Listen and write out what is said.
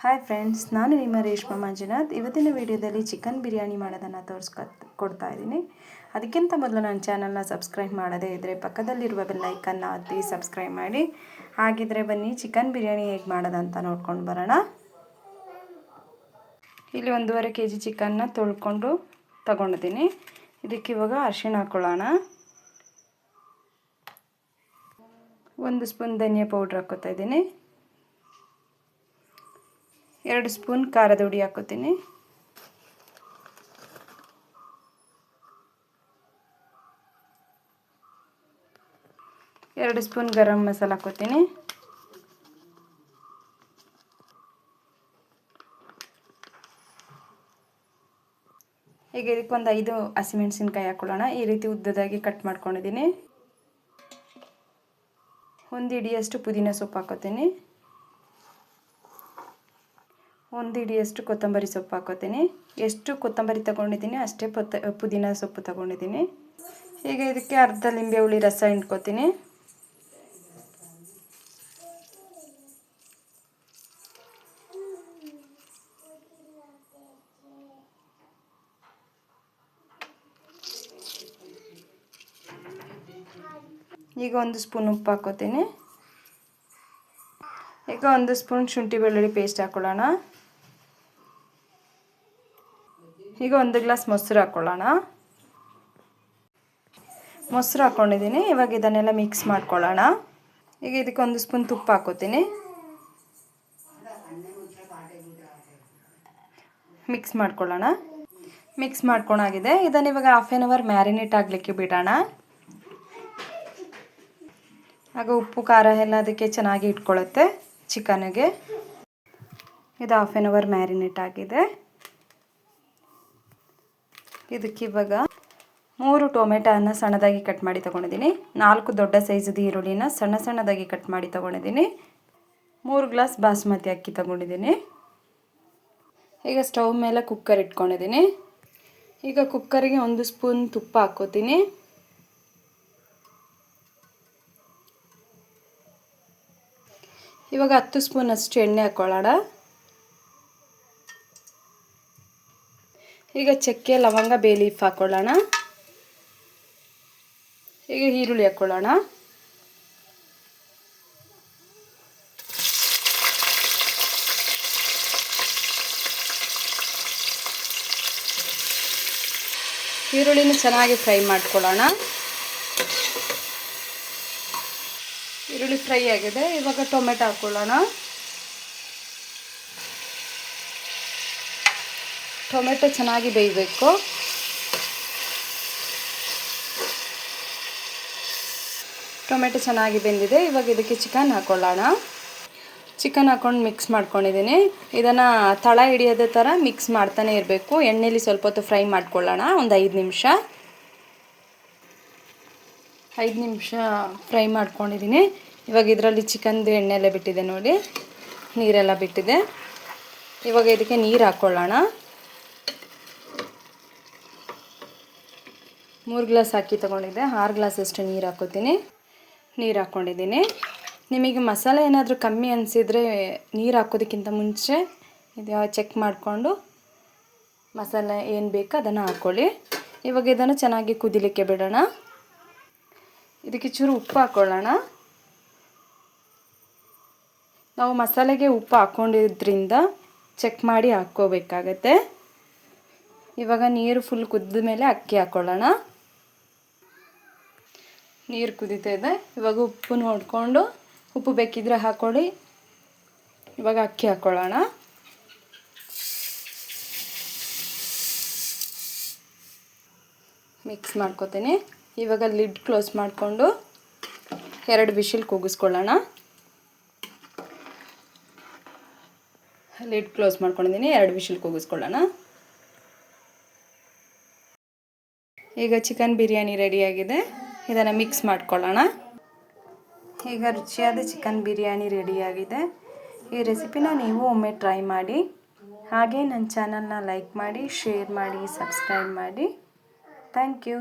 Hi friends, ನಾನು ನಿಮ್ಮ ರೇಷ್ಮಾ ಮಂಜುನಾಥ್. ಇವತ್ತಿನ ವಿಡಿಯೋದಲ್ಲಿ ಚಿಕನ್ ಬಿರಿಯಾನಿ ಮಾಡೋದನ್ನು ಕೊಡ್ತಾ ಇದ್ದೀನಿ. ಅದಕ್ಕಿಂತ ಮೊದಲು ನನ್ನ ಚಾನಲ್ನ ಸಬ್ಸ್ಕ್ರೈಬ್ ಮಾಡದೇ ಇದ್ದರೆ ಪಕ್ಕದಲ್ಲಿರುವ ಬೆಲ್ ಐಕನ್ನ ಒತ್ತಿ ಸಬ್ಸ್ಕ್ರೈಬ್ ಮಾಡಿ. ಹಾಗಿದ್ರೆ ಬನ್ನಿ ಚಿಕನ್ ಬಿರಿಯಾನಿ ಹೇಗೆ ಮಾಡೋದಂತ ನೋಡ್ಕೊಂಡು ಬರೋಣ. ಇಲ್ಲಿ 1.5 kg ಚಿಕನ್ನ ತೊಳ್ಕೊಂಡು ತಗೊಂಡಿದ್ದೀನಿ. ಇದಕ್ಕೆ ಇವಾಗ ಅರಿಶಿಣ ಹಾಕ್ಕೊಳ್ಳೋಣ. 1 ಸ್ಪೂನ್ ಧನಿಯಾ ಪೌಡ್ರ್ ಹಾಕ್ಕೋತಾ ಇದ್ದೀನಿ. 2 ಸ್ಪೂನ್ ಖಾರದ ಹುಡಿ ಹಾಕೋತೀನಿ. 2 ಸ್ಪೂನ್ ಗರಂ ಮಸಾಲ ಹಾಕೋತೀನಿ. ಈಗ ಇದಕ್ಕೊಂದು 5 ಹಸಿಮೆಣಸಿನ್ಕಾಯಿ ಹಾಕೊಳ್ಳೋಣ. ಈ ರೀತಿ ಉದ್ದದಾಗಿ ಕಟ್ ಮಾಡ್ಕೊಂಡಿದ್ದೀನಿ. 1 ಹಿಡಿಯಷ್ಟು ಪುದೀನ ಸೊಪ್ಪು ಹಾಕೋತೀನಿ. 1 ಹಿಡಿಯಷ್ಟು ಕೊತ್ತಂಬರಿ ಸೊಪ್ಪು ಹಾಕೋತೀನಿ. ಎಷ್ಟು ಕೊತ್ತಂಬರಿ ತಗೊಂಡಿದ್ದೀನಿ ಅಷ್ಟೇ ಪುದೀನ ಸೊಪ್ಪು ತಗೊಂಡಿದ್ದೀನಿ. ಈಗ ಇದಕ್ಕೆ ಅರ್ಧ ಲಿಂಬೆ ಹುಳಿ ರಸ ಹಿಂಡ್ಕೋತೀನಿ. ಈಗ 1 ಸ್ಪೂನ್ ಉಪ್ಪು ಹಾಕೋತೀನಿ. ಈಗ 1 ಸ್ಪೂನ್ ಶುಂಠಿ ಬೆಳ್ಳುಳ್ಳಿ ಪೇಸ್ಟ್ ಹಾಕೊಳ್ಳೋಣ. ಈಗ 1 ಗ್ಲಾಸ್ ಮೊಸರು ಹಾಕ್ಕೊಳ್ಳೋಣ. ಮೊಸರು ಹಾಕ್ಕೊಂಡಿದ್ದೀನಿ. ಇವಾಗ ಇದನ್ನೆಲ್ಲ ಮಿಕ್ಸ್ ಮಾಡ್ಕೊಳ್ಳೋಣ. ಈಗ ಇದಕ್ಕೆ 1 ಸ್ಪೂನ್ ತುಪ್ಪ ಹಾಕೋತೀನಿ. ಮಿಕ್ಸ್ ಮಾಡ್ಕೊಳ್ಳೋಣ. ಮಿಕ್ಸ್ ಮಾಡ್ಕೊಂಡಾಗಿದೆ. ಇದನ್ನು ಇವಾಗ 1/2 hour ಮ್ಯಾರಿನೇಟ್ ಆಗಲಿಕ್ಕೆ ಬಿಡೋಣ. ಆಗ ಉಪ್ಪು ಖಾರ ಎಲ್ಲ ಅದಕ್ಕೆ ಚೆನ್ನಾಗಿ ಇಟ್ಕೊಳ್ಳುತ್ತೆ ಚಿಕನ್ಗೆ. ಇದು 1/2 hour ಮ್ಯಾರಿನೇಟ್ ಆಗಿದೆ. ಇದಕ್ಕೆ ಇವಾಗ 3 ಟೊಮೆಟೊನ ಸಣ್ಣದಾಗಿ ಕಟ್ ಮಾಡಿ ತೊಗೊಂಡಿದ್ದೀನಿ. 4 ದೊಡ್ಡ ಸೈಜದ ಈರುಳ್ಳಿನ ಸಣ್ಣದಾಗಿ ಕಟ್ ಮಾಡಿ ತೊಗೊಂಡಿದ್ದೀನಿ. 3 ಗ್ಲಾಸ್ ಬಾಸ್ಮತಿ ಅಕ್ಕಿ ತೊಗೊಂಡಿದ್ದೀನಿ. ಈಗ ಸ್ಟವ್ ಮೇಲೆ ಕುಕ್ಕರ್ ಇಟ್ಕೊಂಡಿದ್ದೀನಿ. ಈಗ ಕುಕ್ಕರಿಗೆ 1 ಸ್ಪೂನ್ ತುಪ್ಪ ಹಾಕ್ಕೋತೀನಿ. ಇವಾಗ 10 ಸ್ಪೂನ್ ಅಷ್ಟು ಎಣ್ಣೆ ಹಾಕ್ಕೊಳ್ಳೋಣ. ಈಗ ಚಕ್ಕೆ ಲವಂಗ ಬೇ ಲೀಫ್ ಹಾಕ್ಕೊಳ್ಳೋಣ. ಈಗ ಈರುಳ್ಳಿ ಹಾಕ್ಕೊಳ್ಳೋಣ. ಈರುಳ್ಳಿನ ಚೆನ್ನಾಗಿ ಫ್ರೈ ಮಾಡ್ಕೊಳ್ಳೋಣ. ಈರುಳ್ಳಿ ಫ್ರೈ ಆಗಿದೆ. ಇವಾಗ ಟೊಮೆಟೊ ಹಾಕ್ಕೊಳ್ಳೋಣ. ಟೊಮೆಟೊ ಚೆನ್ನಾಗಿ ಬೇಯಬೇಕು. ಟೊಮೆಟೊ ಚೆನ್ನಾಗಿ ಬೆಂದಿದೆ. ಇವಾಗ ಇದಕ್ಕೆ ಚಿಕನ್ ಹಾಕ್ಕೊಳ್ಳೋಣ. ಚಿಕನ್ ಹಾಕ್ಕೊಂಡು ಮಿಕ್ಸ್ ಮಾಡ್ಕೊಂಡಿದ್ದೀನಿ. ಇದನ್ನು ತಳ ಹಿಡಿಯೋದೇ ಥರ ಮಿಕ್ಸ್ ಮಾಡ್ತಾನೆ ಇರಬೇಕು. ಎಣ್ಣೆಲಿ ಸ್ವಲ್ಪ ಹೊತ್ತು ಫ್ರೈ ಮಾಡ್ಕೊಳ್ಳೋಣ. ಒಂದು 5 ನಿಮಿಷ. 5 ನಿಮಿಷ ಫ್ರೈ ಮಾಡ್ಕೊಂಡಿದ್ದೀನಿ. ಇವಾಗ ಇದರಲ್ಲಿ ಚಿಕನ್ದು ಎಣ್ಣೆಲ್ಲ ಬಿಟ್ಟಿದೆ ನೋಡಿ, ನೀರೆಲ್ಲ ಬಿಟ್ಟಿದೆ. ಇವಾಗ ಇದಕ್ಕೆ ನೀರು ಹಾಕ್ಕೊಳ್ಳೋಣ. 3 ಗ್ಲಾಸ್ ಅಕ್ಕಿ ತೊಗೊಂಡಿದ್ದೆ. 6 ಗ್ಲಾಸಷ್ಟು ನೀರು ಹಾಕೋತೀನಿ. ನೀರು ಹಾಕ್ಕೊಂಡಿದ್ದೀನಿ. ನಿಮಗೆ ಮಸಾಲೆ ಏನಾದರೂ ಕಮ್ಮಿ ಅನಿಸಿದರೆ ನೀರು ಹಾಕೋದಕ್ಕಿಂತ ಮುಂಚೆ ಇದು ಚೆಕ್ ಮಾಡಿಕೊಂಡು ಮಸಾಲೆ ಏನು ಬೇಕೋ ಅದನ್ನು ಹಾಕ್ಕೊಳ್ಳಿ. ಇವಾಗ ಇದನ್ನು ಚೆನ್ನಾಗಿ ಕುದಿಲಿಕ್ಕೆ ಬಿಡೋಣ. ಇದಕ್ಕೆ ಚೂರು ಉಪ್ಪು ಹಾಕ್ಕೊಳ್ಳೋಣ. ನಾವು ಮಸಾಲೆಗೆ ಉಪ್ಪು ಹಾಕ್ಕೊಂಡಿದ್ರಿಂದ ಚೆಕ್ ಮಾಡಿ ಹಾಕ್ಕೋಬೇಕಾಗತ್ತೆ. ಇವಾಗ ನೀರು ಫುಲ್ ಕುದ್ದ ಮೇಲೆ ಅಕ್ಕಿ ಹಾಕ್ಕೊಳ್ಳೋಣ. ನೀರು ಕುದೀತಾ ಇದೆ. ಇವಾಗ ಉಪ್ಪು ನೋಡಿಕೊಂಡು ಉಪ್ಪು ಬೇಕಿದ್ರೆ ಹಾಕ್ಕೊಳ್ಳಿ. ಇವಾಗ ಅಕ್ಕಿ ಹಾಕ್ಕೊಳ್ಳೋಣ. ಮಿಕ್ಸ್ ಮಾಡ್ಕೊತೀನಿ. ಇವಾಗ ಲಿಡ್ ಕ್ಲೋಸ್ ಮಾಡಿಕೊಂಡು 2 ವಿಷಿಲ್ ಕೂಗಿಸ್ಕೊಳ್ಳೋಣ. ಲಿಡ್ ಕ್ಲೋಸ್ ಮಾಡ್ಕೊಂಡಿದ್ದೀನಿ. 2 ವಿಷಿಲ್ ಕೂಗಿಸ್ಕೊಳ್ಳೋಣ. ಈಗ ಚಿಕನ್ ಬಿರಿಯಾನಿ ರೆಡಿಯಾಗಿದೆ. ಇದನ್ನು ಮಿಕ್ಸ್ ಮಾಡ್ಕೊಳ್ಳೋಣ. ಈಗ ರುಚಿಯಾದ ಚಿಕನ್ ಬಿರಿಯಾನಿ ರೆಡಿಯಾಗಿದೆ. ಈ ರೆಸಿಪಿನ ನೀವು ಒಮ್ಮೆ ಟ್ರೈ ಮಾಡಿ. ಹಾಗೆ ನನ್ನ ಚಾನಲ್ನ ಲೈಕ್ ಮಾಡಿ, ಶೇರ್ ಮಾಡಿ, ಸಬ್ಸ್ಕ್ರೈಬ್ ಮಾಡಿ. Thank you.